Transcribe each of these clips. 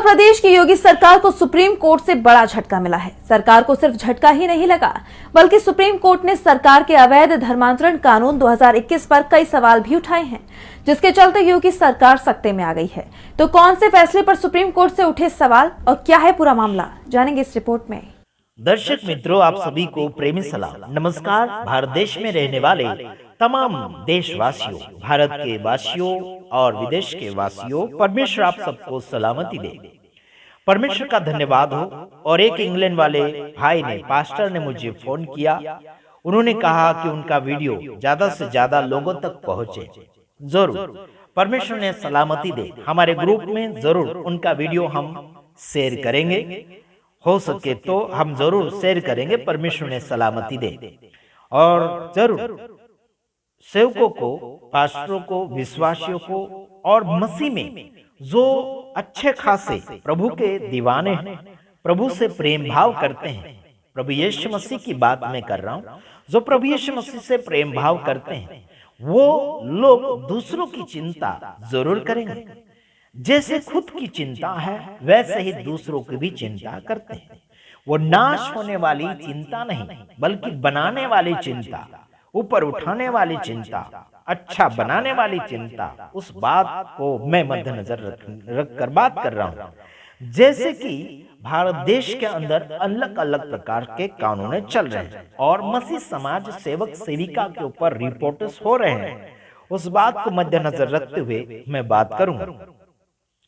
उत्तर प्रदेश की योगी सरकार को सुप्रीम कोर्ट से बड़ा झटका मिला है। सरकार को सिर्फ झटका ही नहीं लगा, बल्कि सुप्रीम कोर्ट ने सरकार के अवैध धर्मांतरण कानून 2021 पर कई सवाल भी उठाए हैं, जिसके चलते योगी सरकार सकते में आ गई है। तो कौन से फैसले पर सुप्रीम कोर्ट से उठे सवाल और क्या है पूरा मामला, जानेंगे इस रिपोर्ट में। दर्शक मित्रों, आप सभी को प्रेमी सलाम। नमस्कार। भारत देश में रहने वाले तमाम देशवासियों, भारत के वासियों और विदेश के वासियों, परमेश्वर आप सबको सलामती दे। परमेश्वर का धन्यवाद हो। और एक इंग्लैंड वाले भाई ने, पास्टर ने मुझे फोन किया। उन्होंने कहा कि उनका वीडियो ज्यादा से ज्यादा लोगों तक पहुंचे। जरूर परमेश्वर ने सलामती दे। हमारे ग्रुप में जरूर उनका वीडियो हम शेयर करेंगे, हो सके तो हम जरूर शेयर करेंगे। परमेश्वर ने सलामती दे। और जरूर सेवकों को, पास्टरों को, विश्वासियों को और मसीह में जो अच्छे खासे प्रभु के दीवाने हैं, प्रभु से प्रेम भाव करते हैं, प्रभु यीशु मसीह की बात मैं कर रहा हूं, जो प्रभु यीशु मसीह से प्रेम भाव करते हैं, वो लोग दूसरों की चिंता जरूर करेंगे। जैसे खुद की चिंता है, वैसे ही दूसरों की भी चिंता करते हैं। वो नाश होने वाली चिंता नहीं, बल्कि बनाने वाली चिंता, ऊपर उठाने वाली चिंता, अच्छा बनाने वाली चिंता, उस बात को मैं मद्देनजर रख कर बात कर रहा हूं। जैसे कि भारत देश के अंदर अलग अलग प्रकार के कानून चल रहे हैं और मसीह समाज सेवक सेविका के ऊपर रिपोर्ट्स हो रहे हैं, उस बात को मद्देनजर रखते हुए मैं बात करूंगा।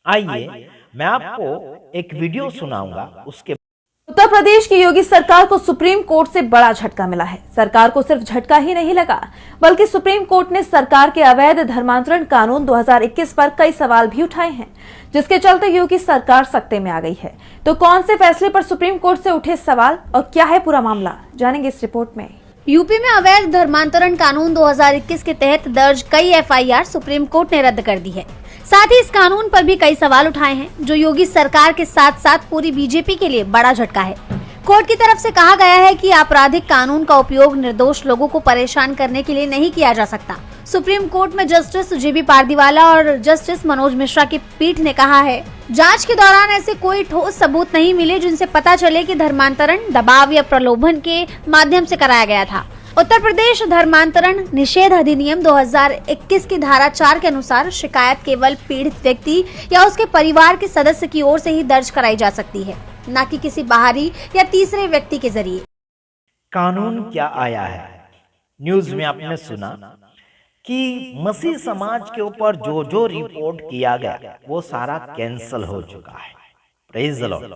आइए मैं आपको एक वीडियो सुनाऊंगा। उसके उत्तर प्रदेश की योगी सरकार को सुप्रीम कोर्ट से बड़ा झटका मिला है। सरकार को सिर्फ झटका ही नहीं लगा, बल्कि सुप्रीम कोर्ट ने सरकार के अवैध धर्मांतरण कानून 2021 पर कई सवाल भी उठाए हैं, जिसके चलते योगी सरकार सकते में आ गई है। तो कौन से फैसले पर सुप्रीम कोर्ट से उठे सवाल और क्या है पूरा मामला, जानेंगे इस रिपोर्ट में। यूपी में अवैध धर्मांतरण कानून 2021 के तहत दर्ज कई एफआईआर सुप्रीम कोर्ट ने रद्द कर दी है। साथ ही इस कानून पर भी कई सवाल उठाए हैं, जो योगी सरकार के साथ साथ पूरी बीजेपी के लिए बड़ा झटका है। कोर्ट की तरफ से कहा गया है कि आपराधिक कानून का उपयोग निर्दोष लोगों को परेशान करने के लिए नहीं किया जा सकता। सुप्रीम कोर्ट में जस्टिस जेबी पारदीवाला और जस्टिस मनोज मिश्रा की पीठ ने कहा है, जांच के दौरान ऐसे कोई ठोस सबूत नहीं मिले जिनसे पता चले कि धर्मांतरण दबाव या प्रलोभन के माध्यम से कराया गया था। उत्तर प्रदेश धर्मांतरण निषेध अधिनियम 2021 की धारा 4 के अनुसार शिकायत केवल पीड़ित व्यक्ति या उसके परिवार के सदस्य की ओर से ही दर्ज कराई जा सकती है, न कि किसी बाहरी या तीसरे व्यक्ति के जरिए। कानून क्या आया है? न्यूज में आपने सुना कि मसीह समाज के ऊपर जो जो रिपोर्ट किया गया वो सारा कैंसल हो चुका है। Praise the Lord.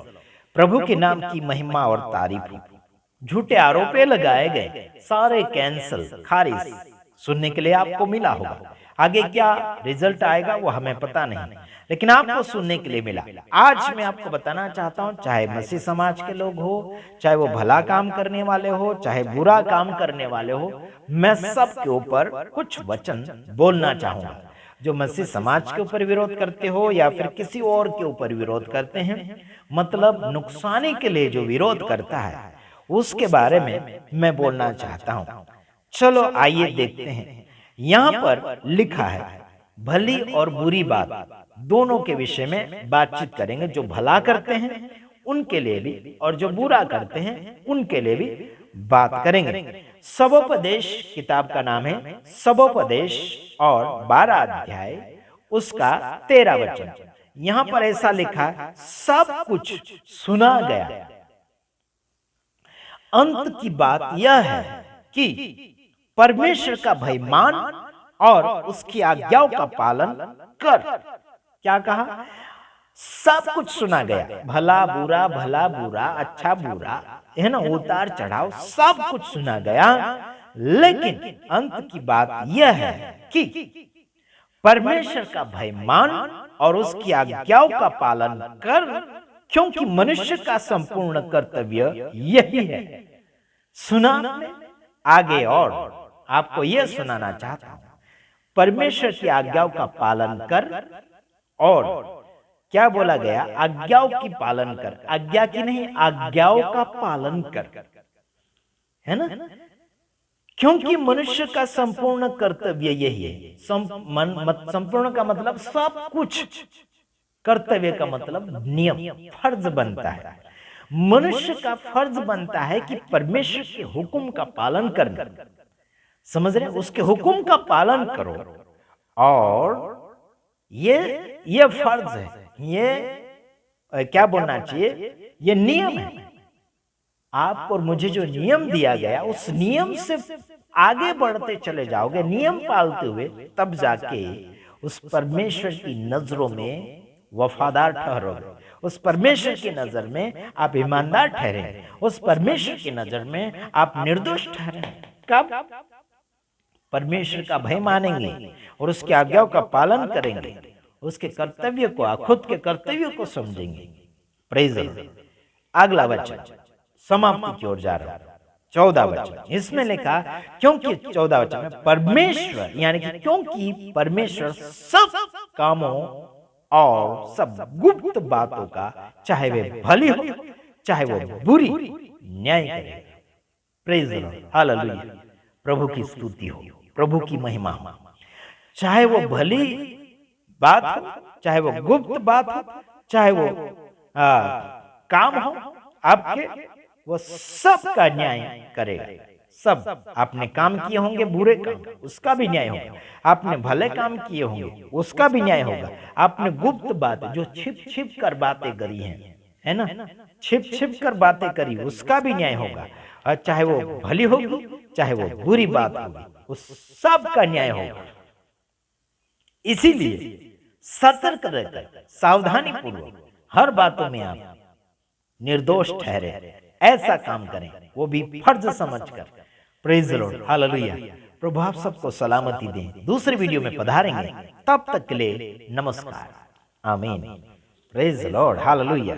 प्रभु के नाम की महिमा और तारीफ हो। झूठे आरोप लगाए गए, सारे कैंसल, खारिज सुनने के लिए आपको मिला होगा। आगे क्या रिजल्ट आएगा वो हमें पता नहीं, लेकिन आपको सुनने के लिए मिला। आज मैं आपको बताना चाहता हूं, चाहे मसीह समाज के लोग हो, चाहे वो भला काम करने वाले हो, चाहे बुरा काम करने वाले हो, मैं सब के ऊपर कुछ वचन बोलना चाहूंगा। जो मसीह समाज के ऊपर विरोध करते हो या फिर किसी और के ऊपर विरोध करते हैं, मतलब नुकसानी के लिए जो विरोध करता है, उसके बारे में मैं बोलना चाहता हूं। चलो आइए देखते हैं। यहाँ पर लिखा है, भली और बुरी बात दोनों के विषय में बातचीत करेंगे। जो भला करते हैं उनके लिए भी, और जो बुरा करते हैं उनके लिए भी बात करेंगे। सबोपदेश किताब का नाम है सबोपदेश और 12 अध्याय उसका 13 वचन। यहाँ पर ऐसा लिखा, सब कुछ सुना गया। अंत की बात यह है कि परमेश्वर का भय मान और उसकी आज्ञाओं का पालन कर। क्या कहा? सब कुछ सुना गया, भला बुरा, भला बुरा, अच्छा बुरा, है ना, उतार चढ़ाव, सब कुछ सुना गया। लेकिन अंत की बात यह है कि परमेश्वर का भय मान और उसकी आज्ञाओं का पालन कर, क्योंकि मनुष्य का संपूर्ण कर्तव्य यही है। सुना आगे, और आपको यह सुनाना चाहता हूं, परमेश्वर की आज्ञाओं का पालन कर। और क्या बोला गया? आज्ञाओं की पालन कर, आज्ञा की नहीं, आज्ञाओं का पालन कर, है ना। क्योंकि मनुष्य का संपूर्ण कर्तव्य यही है। संपूर्ण का मतलब सब कुछ कर्तव्य का मतलब नियम, फर्ज बनता है। मनुष्य का फर्ज बनता है कि परमेश्वर के हुक्म का पालन करना, समझ रहे, उसके हुक्म का पालन करो। और ये फर्ज है, ये क्या बोलना चाहिए, ये नियम है। आप और मुझे जो नियम दिया गया, उस नियम से आगे बढ़ते चले जाओगे, नियम पालते हुए, तब जाके उस परमेश्वर की नजरों में वफादार ठहरोगे, उस परमेश्वर की नजर में आप ईमानदार ठहरे, उस परमेश्वर की नजर में आप निर्दोष ठहरे। कब? परमेश्वर का भय मानेंगे और उसकी आज्ञाओं का पालन करेंगे, उसके कर्तव्य को, खुद के कर्तव्यों को समझेंगे। Praise the Lord. अगला वचन समाप्ति की ओर जा रहा है, 14 वचन। इसमें लिखा, क्योंकि 14 वचन में परमेश्वर, यानी कि क्योंकि परमेश्वर सब कामों और सब गुप्त बातों का, चाहे वे भली हो चाहे वो बुरी, न्याय करे। Praise the Lord, hallelujah. प्रभु की स्तुति हो, प्रभु की महिमा हो। चाहे वो भली बात हो, चाहे वो गुप्त बात हो, चाहे वो काम हो आपके, वो सब का न्याय करेगा। सब आपने काम किए होंगे बुरे काम, उसका भी न्याय होगा। आपने भले काम किए होंगे, उसका भी न्याय होगा। आपने गुप्त बातें, जो छिप छिप कर बातें करी हैं, है ना, छिप छिप कर बातें करी, उसका भी न्याय होगा। और चाहे वो भली होगी, चाहे वो बुरी बात होगी, उस सब का न्याय होगा। इसीलिए सतर्क रहकर, सावधानी पूर्वक हर बातों में आप निर्दोष ठहरे, ऐसा काम करें, वो भी फर्ज समझकर। Praise the Lord, hallelujah. प्रभु आप सबको सलामती दें। दूसरे वीडियो में पधारेंगे, तब तक के लिए नमस्कार, आमीन। Praise the Lord, hallelujah.